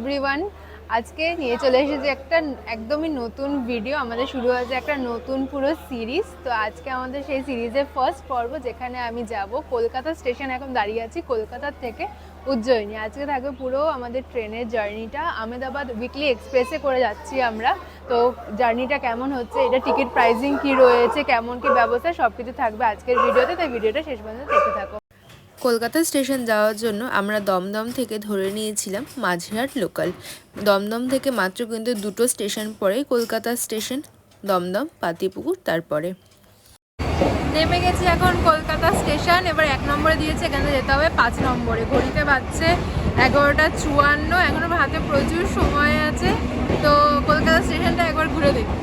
Everyone, আজকে নিয়ে চলে এসেছি একটা একদমই নতুন ভিডিও। আমাদের শুরু হয়েছে একটা নতুন পুরো সিরিজ। তো আজকে আমাদের সেই সিরিজের ফার্স্ট পর্ব, যেখানে আমি যাব কলকাতা স্টেশন। এখন দাঁড়িয়ে আছি কলকাতা থেকে উজ্জয়িনী। আজকে থাকবে পুরো আমাদের ট্রেনের জার্নিটা। আহমেদাবাদ উইকলি এক্সপ্রেসে করে যাচ্ছি আমরা। তো জার্নিটা কেমন হচ্ছে, এটা টিকিট প্রাইসিং কি রয়েছে, কেমন কি ব্যবস্থা, সব কিছু থাকবে আজকের ভিডিওতে। তাই ভিডিওটা শেষ পর্যন্ত দেখতে থাকো। কলকাতা স্টেশন যাওয়ার জন্য আমরা দমদম থেকে ধরে নিয়েছিলাম মাঝেরহাট লোকাল। দমদম থেকে মাত্র কিন্তু দুটো স্টেশন পরে কলকাতা স্টেশন, দমদম, পাতিপুকুর। তারপরে নেমে গেছি এখন কলকাতা স্টেশন। এবার 1 নম্বরে দিয়েছে, এখানে যেতে হবে 5 নম্বরে। ঘড়িতে বাজছে 11:54। এখন আমার হাতে প্রচুর সময় আছে। তো কলকাতা স্টেশনটা একবার ঘুরে দেখি।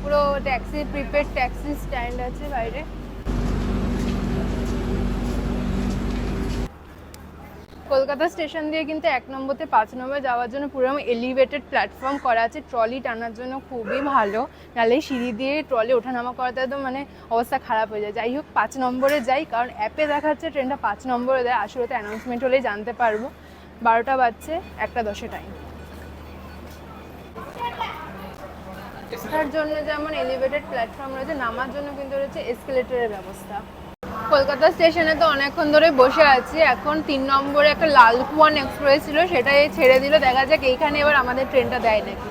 পুরো ট্যাক্সি, প্রিপেড ট্যাক্সি স্ট্যান্ড আছে বাইরে। কলকাতা স্টেশন দিয়ে কিন্তু 1 নম্বর থেকে 5 নম্বরে যাওয়ার জন্য পুরো এলিভেটেড প্ল্যাটফর্ম করা আছে। ট্রলি টানার জন্য খুবই ভালো, নাহলে সিঁড়ি দিয়ে ট্রলি ওঠানামা করাতে তো মানে অবস্থা খারাপ হয়ে যায়। যাই হোক 5 নম্বরে যাই, কারণ অ্যাপে দেখাচ্ছে ট্রেনটা 5 নম্বরে দেয়। আসলে তো অ্যানাউন্সমেন্ট হলেই জানতে পারবো। 12টা বাজছে, 1:10 টাইম। ওঠার জন্য যেমন এলিভেটেড প্ল্যাটফর্ম রয়েছে, নামার জন্য কিন্তু রয়েছে এসকেলেটরের ব্যবস্থা। কলকাতা স্টেশনে তো অনেকক্ষণ ধরে বসে আছি। এখন 3 নম্বরে একটা লালকুয়ান এক্সপ্রেস ছিল, সেটাই ছেড়ে দিল। দেখা যাক এইখানে এবার আমাদের ট্রেনটা দেয় নাকি।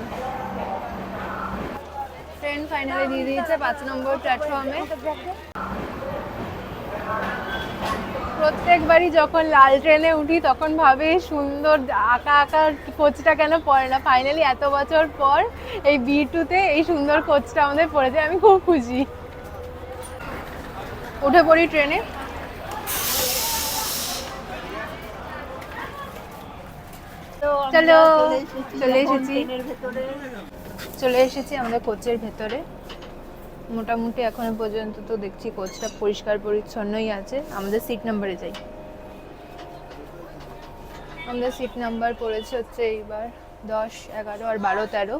ট্রেন ফাইনালি দিয়ে দিয়েছে 5 নম্বর প্ল্যাটফর্মে। প্রত্যেকবারই যখন লাল ট্রেনে উঠি তখন ভাবে সুন্দর আঁকা আঁকা কোচটা কেন পড়ে না। ফাইনালি এত বছর পর এই B2-তে এই সুন্দর কোচটা আমাদের পড়েছে, আমি খুব খুশি। উঠে পড়ি ট্রেনে। চলো, চলে এসেছি আমাদের কোচের ভেতরে। মোটামুটি এখনো পর্যন্ত তো দেখছি কোচটা পরিষ্কার পরিচ্ছন্নই আছে। আমাদের সিট নাম্বারে যাই। আমাদের সিট নাম্বার পড়েছে হচ্ছে এইবার 10, 11 আর 12, 13।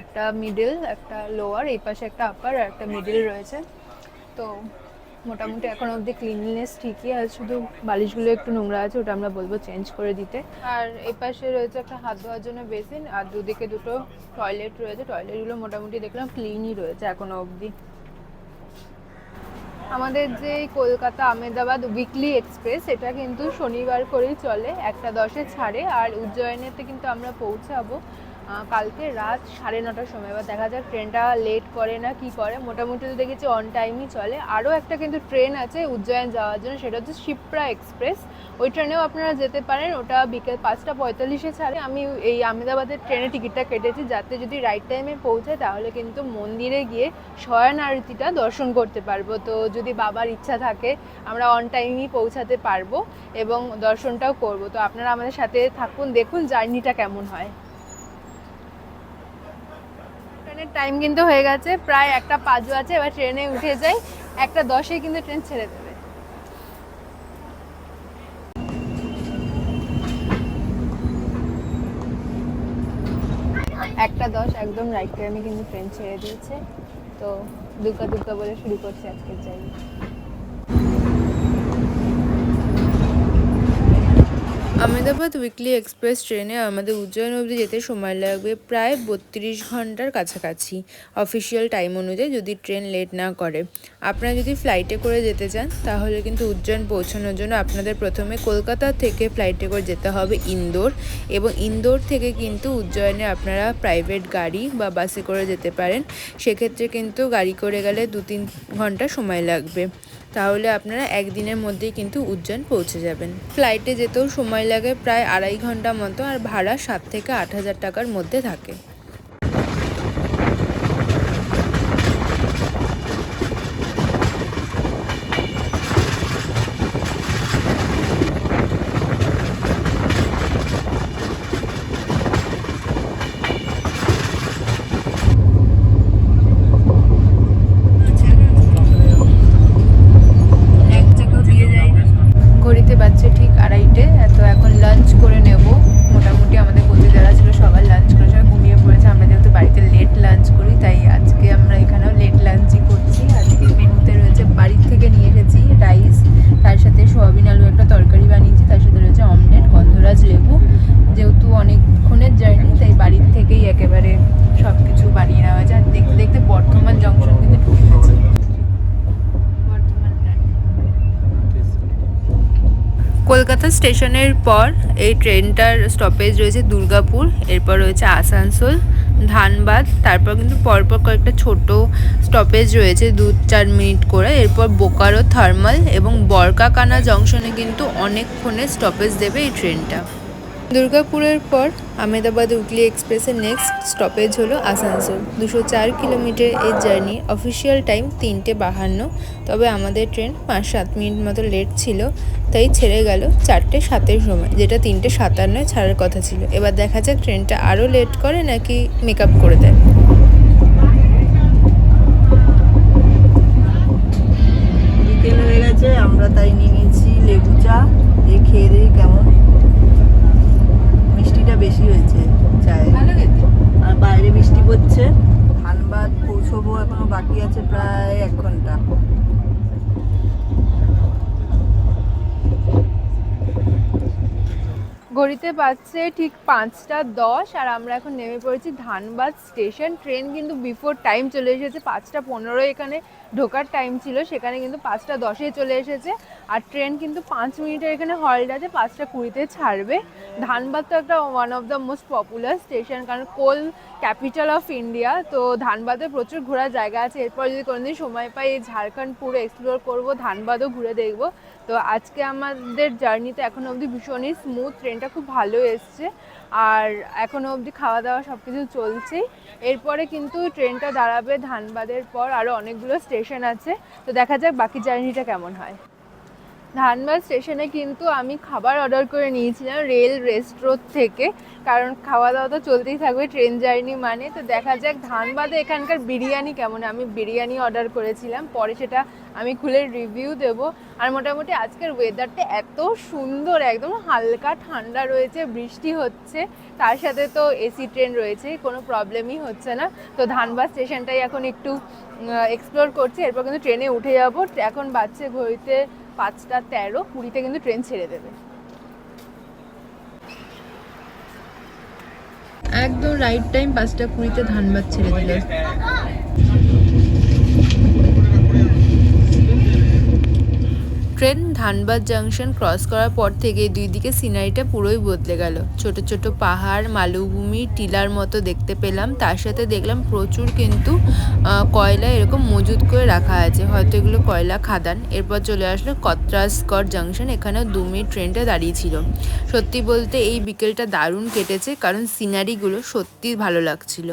একটা মিডল, একটা লোয়ার, এই পাশে একটা আপার আর একটা মিডল রয়েছে। তো মোটামুটি এখন অবধি ক্লিনলিনেস ঠিকই আছে, শুধু বালিশগুলো একটু নোংরা আছে, ওটা আমরা বলবো চেঞ্জ করে দিতে। আর এই পাশে রয়েছে একটা হাত ধোয়ার জন্য বেসিন, আর দুদিকে দুটো টয়লেট রয়েছে। টয়লেটগুলো মোটামুটি দেখলাম ক্লিনই রয়েছে এখনো অবধি। আমাদের যে কলকাতা আহমেদাবাদ উইকলি এক্সপ্রেস, এটা কিন্তু শনিবার করেই চলে, 1:10-এ ছাড়ে। আর উজ্জয়িনীতে কিন্তু আমরা পৌঁছাবো কালকে রাত 9:30টার সময়। এবার দেখা যাক ট্রেনটা লেট করে না কি করে। মোটামুটি তো দেখেছি অন টাইমই চলে। আরও একটা কিন্তু ট্রেন আছে উজ্জয়ন যাওয়ার জন্য, সেটা হচ্ছে শিপ্রা এক্সপ্রেস। ওই ট্রেনেও আপনারা যেতে পারেন, ওটা বিকেল 5:45-এ ছাড়ে। আমি এই আহমেদাবাদের ট্রেনের টিকিটটা কেটেছি, যাতে যদি রাইট টাইমে পৌঁছায় তাহলে কিন্তু মন্দিরে গিয়ে শয়ন আরতিটা দর্শন করতে পারবো। তো যদি বাবার ইচ্ছা থাকে আমরা অন টাইমই পৌঁছাতে পারবো এবং দর্শনটাও করবো। তো আপনারা আমাদের সাথে থাকুন, দেখুন জার্নিটা কেমন হয়। ট্রেনের টাইম কিন্তু হয়ে গেছে, প্রায় 1:05 আছে। এবার ট্রেনে উঠে যাই, 1:10-এ কিন্তু ট্রেন ছেড়ে দেবে। 1:10 একদম রাইট টাইমে কিন্তু ট্রেন ছেড়ে দিয়েছে। তো দুকা দুকা বলে শুরু করছে আজকের জার্নি। আহমেদাবাদ উইকলি এক্সপ্রেস ট্রেনে আমাদের উজ্জয়ন অবধি যেতে সময় লাগবে প্রায় 32 ঘন্টার কাছাকাছি অফিসিয়াল টাইম অনুযায়ী, যদি ট্রেন লেট না করে। আপনারা যদি ফ্লাইটে করে যেতে চান তাহলে কিন্তু উজ্জয়ন পৌঁছানোর জন্য আপনাদের প্রথমে কলকাতা থেকে ফ্লাইটে করে যেতে হবে ইন্দোর, এবং ইন্দোর থেকে কিন্তু উজ্জয়নে আপনারা প্রাইভেট গাড়ি বা বাসে করে যেতে পারেন। সেক্ষেত্রে কিন্তু গাড়ি করে গেলে 2-3 ঘন্টা সময় লাগবে। তাহলে আপনারা একদিনের মধ্যেই কিন্তু উজ্জয়ন পৌঁছে যাবেন। ফ্লাইটে যেতেও সময় লাগে প্রায় 2.5 ঘন্টা মতো, আর ভাড়া 7 থেকে 8,000 টাকার মধ্যে থাকে। ঘড়িতে বাজছে ঠিক 2:30। তো এখন লাঞ্চ করে নেব। মোটামুটি আমাদের কোচে যারা ছিল সবার লাঞ্চ করে সবাই ঘুমিয়ে পড়ে। কলকাতা স্টেশনের পর এই ট্রেনটার স্টপেজ রয়েছে দুর্গাপুর, এরপর রয়েছে আসানসোল, ধানবাদ, তারপর কিন্তু পরপর কয়েকটা ছোট স্টপেজ রয়েছে 2-4 মিনিট করে, এরপর বোকারো থার্মাল এবং বরকাকানা জংশনে কিন্তু অনেকক্ষণে স্টপেজ দেবে এই ট্রেনটা। দুর্গাপুরের পর আহমেদাবাদ উইকলি এক্সপ্রেসের নেক্সট স্টপেজ হলো আসানসোল। 204 কিলোমিটার এই জার্নি, অফিসিয়াল টাইম 3:52, তবে আমাদের ট্রেন 5-7 মিনিট মতো লেট ছিল, তাই ছেড়ে গেল 4:07 সময়, যেটা 3:57 ছাড়ার কথা ছিল। এবার দেখা যাক ট্রেনটা আরও লেট করে নাকি মেকআপ করে দেয়। বিকেল হয়ে গেছে, আমরা তাই নিয়ে নিয়েছি লেবু চা। এই খেয়ে দিই কেমন, মিষ্টিটা বেশি হয়েছে চায়ে। আর বাইরে বৃষ্টি পড়ছে। ধানবাদ পৌঁছবো, এখনো বাকি আছে প্রায় 1 ঘন্টা। ঘড়িতে বাজছে ঠিক 5:10 আর আমরা এখন নেমে পড়েছি ধানবাদ স্টেশন। ট্রেন কিন্তু বিফোর টাইম চলে এসেছে, 5:15 এখানে ঢোকার টাইম ছিল, সেখানে কিন্তু 5:10 চলে এসেছে। আর ট্রেন কিন্তু 5 মিনিটের এখানে হল্ট আছে, 5:20 ছাড়বে। ধানবাদ তো একটা one of the most popular station, কারণ কোল ক্যাপিটাল অফ ইন্ডিয়া, তো ধানবাদে প্রচুর ঘোরার জায়গা আছে। এরপর যদি কোনোদিন সময় পাই এই ঝাড়খণ্ড পুরো এক্সপ্লোর করব, ধানবাদও ঘুরে দেখবো। তো আজকে আমাদের জার্নিতে এখনও অবধি ভীষণই স্মুথ, ট্রেনটা খুব ভালো এসছে আর এখনও অবধি খাওয়া দাওয়া সব কিছু চলছেই। এরপরে কিন্তু ট্রেনটা দাঁড়াবে ধানবাদের পর, আরও অনেকগুলো স্টেশন আছে, তো দেখা যাক বাকি জার্নিটা কেমন হয়। ধানবাদ স্টেশনে কিন্তু আমি খাবার অর্ডার করে নিয়েছিলাম রেল রেস্ট্রো থেকে, কারণ খাওয়া দাওয়া তো চলতেই থাকবে ট্রেন জার্নি মানে। তো দেখা যাক ধানবাদে এখানকার বিরিয়ানি কেমন। আমি বিরিয়ানি অর্ডার করেছিলাম, পরে সেটা আমি খুলে রিভিউ দেব। আর মোটামুটি আজকের ওয়েদারটা এত সুন্দর, একদম হালকা ঠান্ডা রয়েছে, বৃষ্টি হচ্ছে, তার সাথে তো এসি ট্রেন রয়েছে, কোনো প্রবলেমই হচ্ছে না। তো ধানবাদ স্টেশনটাই এখন একটু এক্সপ্লোর করছি, এরপর কিন্তু ট্রেনে উঠে যাবো। এখন বাজছে ঘড়িতে 5:13, পুরীতে কিন্তু ট্রেন ছেড়ে দেবে। একদম রাইট টাইম, 5:20 ধানবাদ ছেড়ে দিল। ট্রেন ধানবাদ জাংশন ক্রস করার পর থেকে দুই দিকে সিনারিটা পুরোই বদলে গেল। ছোট ছোট পাহাড়, মালভূমি, টিলার মতো দেখতে পেলাম, তার সাথে দেখলাম প্রচুর কিন্তু কয়লা এরকম মজুত করে রাখা আছে, হয়তো এগুলো কয়লা খাদান। এরপর চলে আসলো কত্রাসগড় জাংশন, এখানেও 2 মিনিট ট্রেনটা দাঁড়িয়েছিল। সত্যি বলতে এই বিকেলটা দারুণ কেটেছে, কারণ সিনারিগুলো সত্যি ভালো লাগছিল।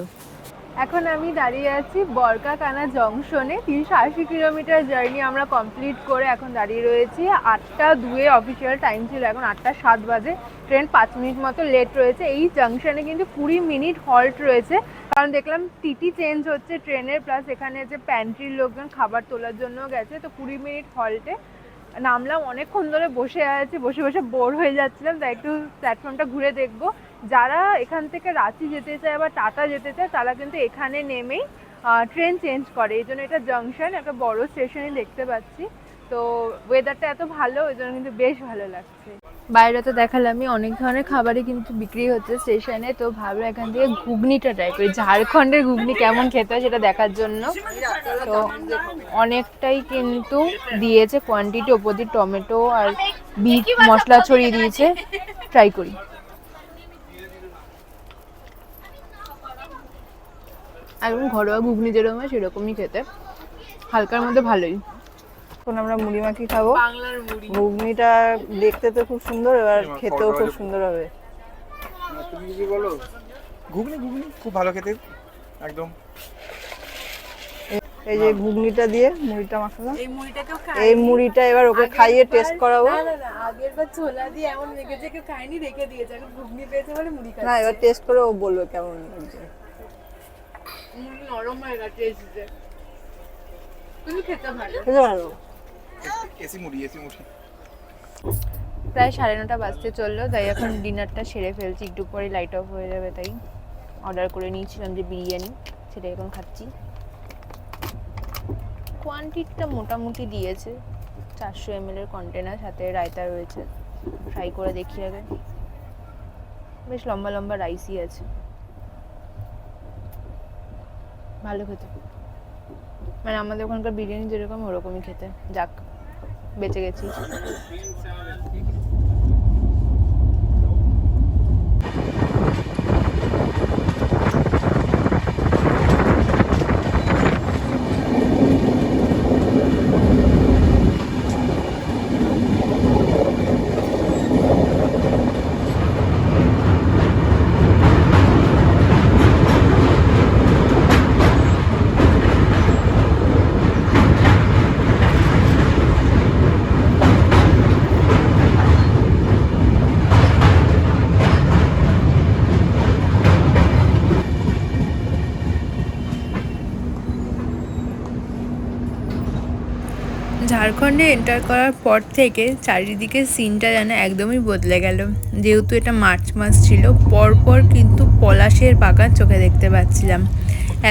এখন আমি দাঁড়িয়ে আছি বরকাকানা জংশনে। 380 কিলোমিটার জার্নি আমরা কমপ্লিট করে এখন দাঁড়িয়ে রয়েছি। 8:02 অফিসিয়াল টাইম ছিল, এখন 8:07 বাজে। ট্রেন 5 মিনিট মতো লেট রয়েছে। এই জাংশনে কিন্তু 20 মিনিট হল্ট রয়েছে, কারণ দেখলাম টিটি চেঞ্জ হচ্ছে ট্রেনের, প্লাস এখানে যে প্যান্ট্রির লোকজন খাবার তোলার জন্য গেছে, তো 20 মিনিট হল্টে নামলাম। অনেকক্ষণ ধরে বসে আছি, বসে বসে বোর হয়ে যাচ্ছিলাম, তাই একটু প্ল্যাটফর্মটা ঘুরে দেখবো। যারা এখান থেকে রাঁচি যেতে চায় বা টাটা যেতে চায়, তারা কিন্তু এখানে নেমেই ট্রেন চেঞ্জ করে। এই জন্য এটা জাংশন, একটা বড় স্টেশনই দেখতে পাচ্ছি। তো ওয়েদারটা এত ভালো, ওই জন্য কিন্তু বেশ ভালো লাগছে। বাইরে তো দেখালামই, অনেক ধরনের খাবারই কিন্তু বিক্রি হচ্ছে স্টেশনে, তো ভাবলাম এখান থেকে ঘুগনিটা ট্রাই করি, ঝাড়খণ্ডের ঘুগনি কেমন খেতে হয় সেটা দেখার জন্য। তো অনেকটাই কিন্তু দিয়েছে কোয়ান্টিটি, ওপর দিয়ে টমেটো আর বিট মশলা ছড়িয়ে দিয়েছে, ট্রাই করি। একদম ঘরোয়া ঘুগনি যেরকম হয় সেরকমই খেতে, হালকার মধ্যে ভালোই। এখন আমরা মুড়ি মাখি খাবো। বাংলার মুড়ি। ঘুগনিটা দেখতে তো খুব সুন্দর, এবার খেতেও খুব সুন্দর হবে। তুমি কি বলো? ঘুগনি ঘুগনি খুব ভালো খেতে, একদম। এই যে ঘুগনিটা দিয়ে মুড়িটা মাখালাম, এই মুড়িটাকেও এই মুড়িটা এবার ওকে খাইয়ে টেস্ট করাবো। আগের বার ছোলা দিয়ে এমন রেখেছে, কেউ খায়নি, রেখে দিয়েছে, এখন ঘুগনি পেয়েছে বলে মুড়ি খাচ্ছে। না, এবার টেস্ট করে ও বলবে কেমন লাগছে। মুড়ি নরম হয়ে গেছে এসেছে, তুমি খেতে ভালো। খেতে পারো। এসি মুড়ি এসি মুড়ি। প্রায় 9:30 বাজতে চললো, তাই এখন ডিনারটা সেরে ফেলছি, একটু পরে লাইট অফ হয়ে যাবে। তাই অর্ডার করে নিয়েছিলাম যে বিরিয়ানি, সেটা এখন খাচ্ছি। কোয়ান্টিটিটা মোটামুটি দিয়েছে, 400 ml কন্টেনার, সাথে রায়তা রয়েছে। ফ্রাই করে দেখি আগে, বেশ লম্বা লম্বা রাইসই আছে, ভালো খেতে। মানে আমাদের ওখানকার বিরিয়ানি যেরকম ওরকমই খেতে। যাক, বেঁচে গেছি। ঝাড়খণ্ডে এন্টার করার পর থেকে চারিদিকে সিনটা যেন একদমই বদলে গেল। যেহেতু এটা মার্চ মাস ছিল, পরপর কিন্তু পলাশের বাগান চোখে দেখতে পাচ্ছিলাম।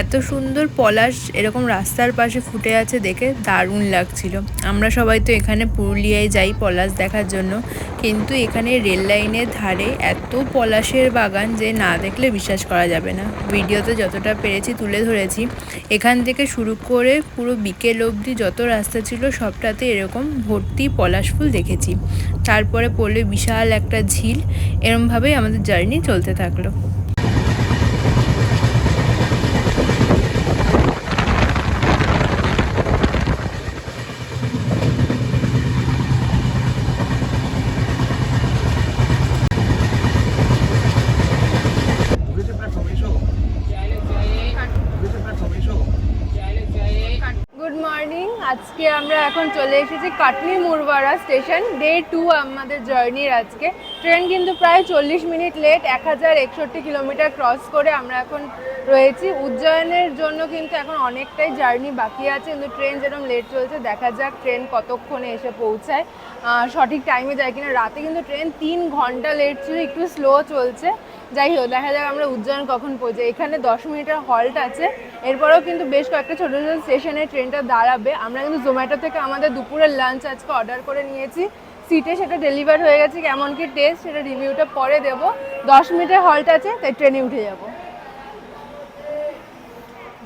এত সুন্দর পলাশ এরকম রাস্তার পাশে ফুটে আছে দেখে দারুণ লাগছিল। আমরা সবাই তো এখানে পুরুলিয়ায় যাই পলাশ দেখার জন্য, কিন্তু এখানে রেল লাইনের ধারে এত পলাশের বাগান যে না দেখলে বিশ্বাস করা যাবে না। ভিডিওতে যতটা পেরেছি তুলে ধরেছি। এখান থেকে শুরু করে পুরো বিকেল অবধি যত রাস্তা ছিল সবটাতে এরকম ভর্তি পলাশ ফুল দেখেছি। তারপরে পড়লে বিশাল একটা ঝিল। এরমভাবেই আমাদের জার্নি চলতে থাকলো। Good morning. আজকে আমরা এখন চলে এসেছি কাটনি মুরবাড়া স্টেশন। ডে 2 আমাদের জার্নির আজকে। ট্রেন কিন্তু প্রায় 40 মিনিট লেট, 1061 কিলোমিটার ক্রস করে আমরা এখন রয়েছি। উজ্জয়নের জন্য কিন্তু এখন অনেকটাই জার্নি বাকি আছে, কিন্তু ট্রেন যেরকম লেট চলছে, দেখা যাক ট্রেন কতক্ষণে এসে পৌঁছায়, সঠিক টাইমে যায় কিনা। রাতে কিন্তু ট্রেন 3 ঘন্টা লেট ছিল, একটু স্লো চলছে। যাই হোক, দেখা যাক আমরা উজ্জয়ন কখন পৌঁছাই। এখানে 10 মিনিটের হল্ট আছে, এরপরেও কিন্তু বেশ কয়েকটা ছোটো ছোটো স্টেশনে ট্রেনটা দাঁড়াবে। আমরা কিন্তু জোম্যাটো থেকে আমাদের দুপুরের লাঞ্চ আজকে অর্ডার করে নিয়েছি, সিটে সেটা ডেলিভার হয়ে গেছে। কেমন কি টেস্ট সেটা রিভিউটা পরে দেবো। 10 মিনিটের হল্ট আছে, তাই ট্রেনে উঠে যাব।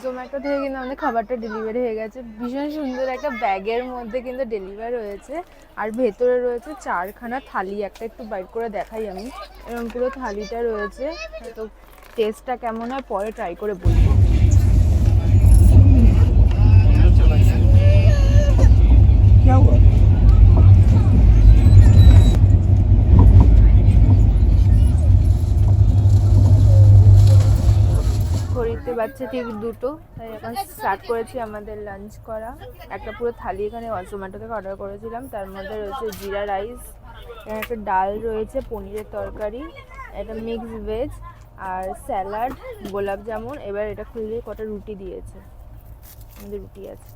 জোম্যাটো থেকে কিন্তু আমাদের খাবারটা ডেলিভারি হয়ে গেছে। ভীষণ সুন্দর একটা ব্যাগের মধ্যে কিন্তু ডেলিভার হয়েছে, আর ভেতরে রয়েছে 4খানা থালি। একটা একটু বাইট করে দেখাই আমি। এরকম পুরো থালিটা রয়েছে, তো টেস্টটা কেমন হয় পরে ট্রাই করে বলবো। ঘড়িতে বাচ্চা ঠিক 2টো, তাই এখন স্টার্ট করেছি আমাদের লাঞ্চ করা। একটা পুরো থালি এখানে জোম্যাটো থেকে অর্ডার করেছিলাম, তার মধ্যে রয়েছে জিরা রাইস, এখানে একটা ডাল রয়েছে, পনিরের তরকারি, একটা মিক্স ভেজ, আর স্যালাড, গোলাপ জামুন। এবার এটা খুললে কটা রুটি দিয়েছে, আমাদের রুটি আছে,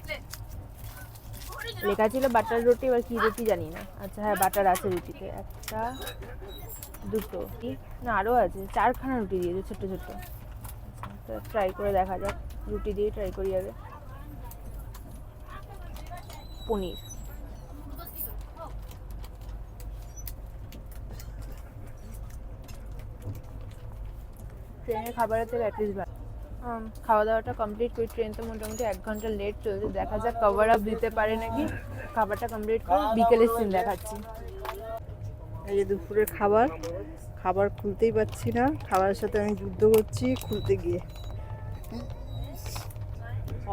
লেখা ছিল বাটার রুটি, এবার কী রুটি জানি না। আচ্ছা হ্যাঁ, বাটার আছে রুটিতে। একটা, দুটো, কি না আরও আছে, 4খানা রুটি দিয়েছে ছোট্ট ছোট্ট। ট্রাই করে দেখা যাক, রুটি দিয়ে ট্রাই করি আগে। পনির, ট্রেনের খাবারের থেকে অ্যাটলিস্ট খাওয়া দাওয়াটা কমপ্লিট করি। ট্রেন তো মোটামুটি 1 ঘন্টা লেট চলছে, দেখা যাক কভার আপ দিতে পারে নাকি। খাবারটা কমপ্লিট করে বিকেলের সিন দেখাচ্ছি। এই যে দুপুরের খাবার, খাবার খুলতেই পারছি না। খাবারের সাথে আমি যুদ্ধ করছি খুলতে গিয়ে,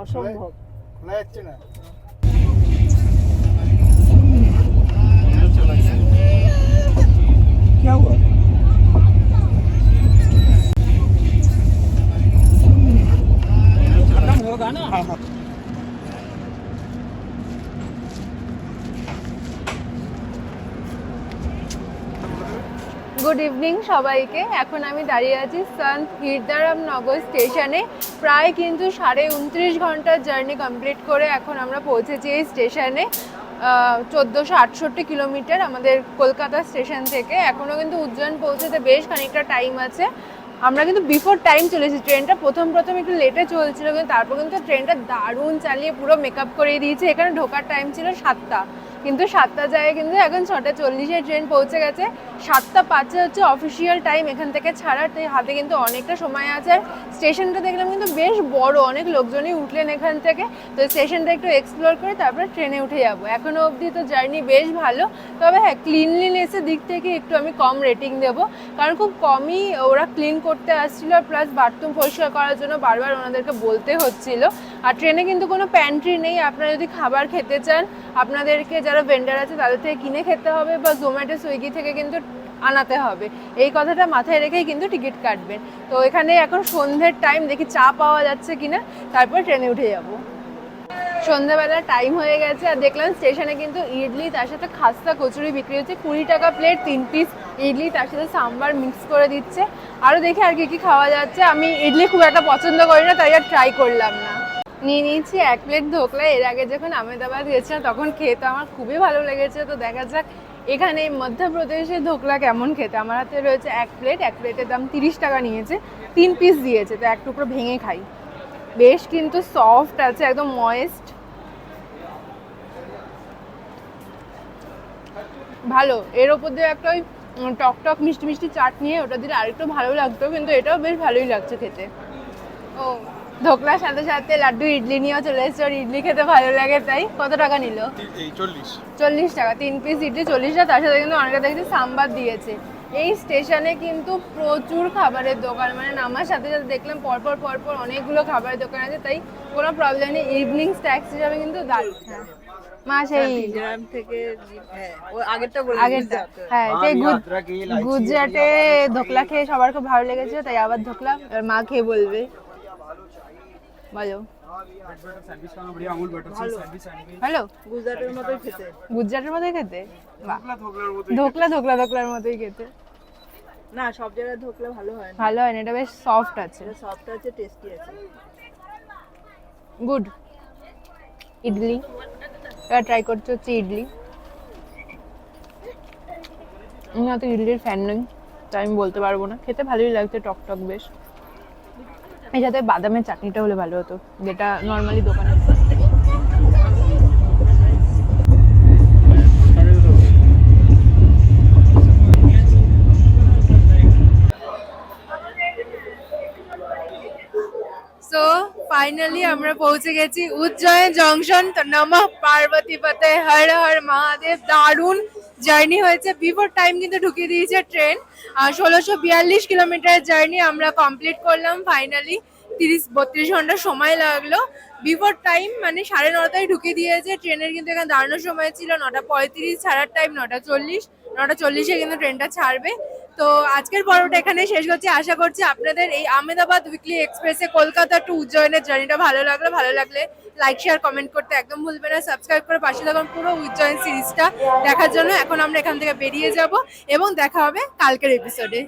অসম্ভব। খোলা যাচ্ছে না। क्या हुआ? खत्म होगा ना। हाँ हाँ। গুড ইভিনিং সবাইকে। এখন আমি দাঁড়িয়ে আছি সন্ত হিরদারামনগর স্টেশনে। প্রায় কিন্তু 29.5 ঘন্টার জার্নি কমপ্লিট করে এখন আমরা পৌঁছেছি এই স্টেশনে। 1468 কিলোমিটার আমাদের কলকাতা স্টেশন থেকে। এখনও কিন্তু উজ্জয়ন পৌঁছতে বেশ খানিকটা টাইম আছে। আমরা কিন্তু বিফোর টাইম চলেছি। ট্রেনটা প্রথম একটু লেটে চলছিল, কিন্তু তারপর কিন্তু ট্রেনটা দারুণ চালিয়ে পুরো মেকআপ করে দিয়েছে। এখানে ঢোকার টাইম ছিল 7টা, কিন্তু 7টা জায়গায় কিন্তু এখন 6টা 40-এ ট্রেন পৌঁছে গেছে। 7টা 5-এ হচ্ছে অফিসিয়াল টাইম এখান থেকে ছাড়ার, তাই হাতে কিন্তু অনেকটা সময় আছে। আর স্টেশনটা দেখলাম কিন্তু বেশ বড়, অনেক লোকজনই উঠলেন এখান থেকে। তো স্টেশনটা একটু এক্সপ্লোর করে তারপরে ট্রেনে উঠে যাবো। এখনও অবধি তো জার্নি বেশ ভালো, তবে হ্যাঁ ক্লিনলিনেসের দিক থেকে একটু আমি কম রেটিং দেবো, কারণ খুব কমই ওরা ক্লিন করতে আসছিল, প্লাস বাথরুম পরিষ্কার করার জন্য বারবার ওনাদেরকে বলতে হচ্ছিল। আর ট্রেনে কিন্তু কোনো প্যান্ট্রি নেই। আপনারা যদি খাবার খেতে চান, আপনাদেরকে যারা ভেন্ডার আছে তাদের থেকে কিনে খেতে হবে, বা জোম্যাটো সুইগি থেকে কিন্তু আনাতে হবে। এই কথাটা মাথায় রেখেই কিন্তু টিকিট কাটবেন। তো এখানে এখন সন্ধ্যের টাইম, দেখি চা পাওয়া যাচ্ছে কিনা, তারপর ট্রেনে উঠে যাব। সন্ধ্যাবেলা টাইম হয়ে গেছে, আর দেখলাম স্টেশনে কিন্তু ইডলি তার সাথে খাস্তা কচুরি বিক্রি হচ্ছে। 20 টাকা প্লেট, 3 পিস ইডলি, তার সাথে সাম্বার মিক্স করে দিচ্ছে। আরও দেখি আর কি খাওয়া যাচ্ছে। আমি ইডলি খুব একটা পছন্দ করি না, তাই আর ট্রাই করলাম না। নিয়ে নিয়েছি 1 প্লেট ধোকলা। এর আগে যখন আহমেদাবাদ গেছিলাম তখন খেতে আমার খুবই ভালো লেগেছে। তো দেখা যাক এখানে মধ্যপ্রদেশে ধোকলা কেমন খেতে। আমার হাতে রয়েছে 1 প্লেট, 1 প্লেটের দাম 30 টাকা নিয়েছে, 3 পিস দিয়েছে। তো এক টুকরো ভেঙে খাই। বেশ কিন্তু সফট আছে, একদম ময়েস্ট, ভালো। এর ওপর দিয়ে একটা ওই টক টক মিষ্টি মিষ্টি চাটনি, ওটা দিলে আরেকটু ভালো লাগতো, কিন্তু এটাও বেশ ভালোই লাগছে খেতে। ও, ধোকলার সাথে সাথে লাড্ডু ইডলি নিয়েও চলে এসেছে। ওর ইডলি খেতে ভালো লাগে, তাই কত টাকা নিল? এই 40। 40 টাকা, 3 পিস ইডলি 40 টাকা। তার সাথে কিন্তু অনেকে দেখছি সাম্বার দিয়েছে। এই স্টেশনে কিন্তু প্রচুর খাবারের দোকান, মানে নামার সাথে সাথে দেখলাম পরপর পরপর অনেকগুলো খাবারের দোকান আছে, তাই কোনো প্রবলেম নেই। ইভিনিং স্ন্যাক্স হিসাবে কিন্তু দারুণ। মা সেই মিজোরাম থেকে, হ্যাঁ ও আগেরটা বলে আগেরটা, হ্যাঁ সেই গুজরাটে ধোকলা খেয়ে সবার খুব ভালো লেগেছে, তাই আবার ধোকলা। এবার মা খেয়ে বলবে, বলো। হ্যালো, গুজরাটের মতোই খেতে। গুজরাটের মতোই খেতে? বাহ, ধোকলা ধোকলা ধোকলার মতোই খেতে। না, সব জায়গায় ধোকলা ভালো হয় না। ভালো হয় না, এটা বেশ সফট আছে, এটা সফট আছে, টেস্টি আছে। গুড। ইডলি এবার ট্রাই করতে হচ্ছে ইডলি। আমি হয়তো ইডলির ফ্যান নই, তাই আমি বলতে পারবো না। খেতে ভালোই লাগছে, টক টক বেশ। এর সাথে বাদামের চাটনিটা হলে ভালো হতো, যেটা নর্মালি দোকানে। সো ফাইনালি আমরা পৌঁছে গেছি উজ্জয়ন জংশন। তো নমঃ পার্বতী পতে হর হর মহাদেব। দারুণ জার্নি হয়েছে। বিফোর টাইম কিন্তু ঢুকিয়ে দিয়েছে ট্রেন। 1642 কিলোমিটার জার্নি আমরা কমপ্লিট করলাম ফাইনালি। 32 ঘন্টা সময় লাগলো। বিফোর টাইম মানে 9:30টায় ঢুকিয়ে দিয়েছে। ট্রেনের কিন্তু এখানে দাঁড়ানোর সময় ছিল 9:35, ছাড়ার টাইম 9:40। 9:40-এ কিন্তু ট্রেনটা ছাড়বে। তো আজকের পর্বটা এখানে শেষ করছি। আশা করছি আপনাদের এই আহমেদাবাদ উইকলি এক্সপ্রেসে কলকাতা টু উজ্জয়নের জার্নিটা ভালো লাগলো। ভালো লাগলে লাইক শেয়ার কমেন্ট করতে একদম ভুলবেন না। সাবস্ক্রাইব করে পাশে থাকুন পুরো উজ্জয়ন সিরিজটা দেখার জন্য। এখন আমরা এখান থেকে বেরিয়ে যাব এবং দেখা হবে কালকের এপিসোডে।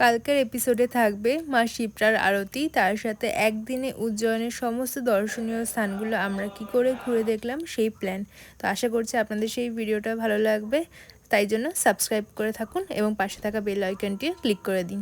কালকের এপিসোডে থাকবে মা শিপ্রার আরতি, তার সাথে একদিনে উজ্জয়নের সমস্ত দর্শনীয় স্থানগুলো আমরা কি করে ঘুরে দেখলাম সেই প্ল্যান। তো আশা করছি আপনাদের সেই ভিডিওটা ভালো লাগবে, তাই জন্য সাবস্ক্রাইব করে থাকুন এবং পাশে থাকা বেল আইকনটি ক্লিক করে দিন।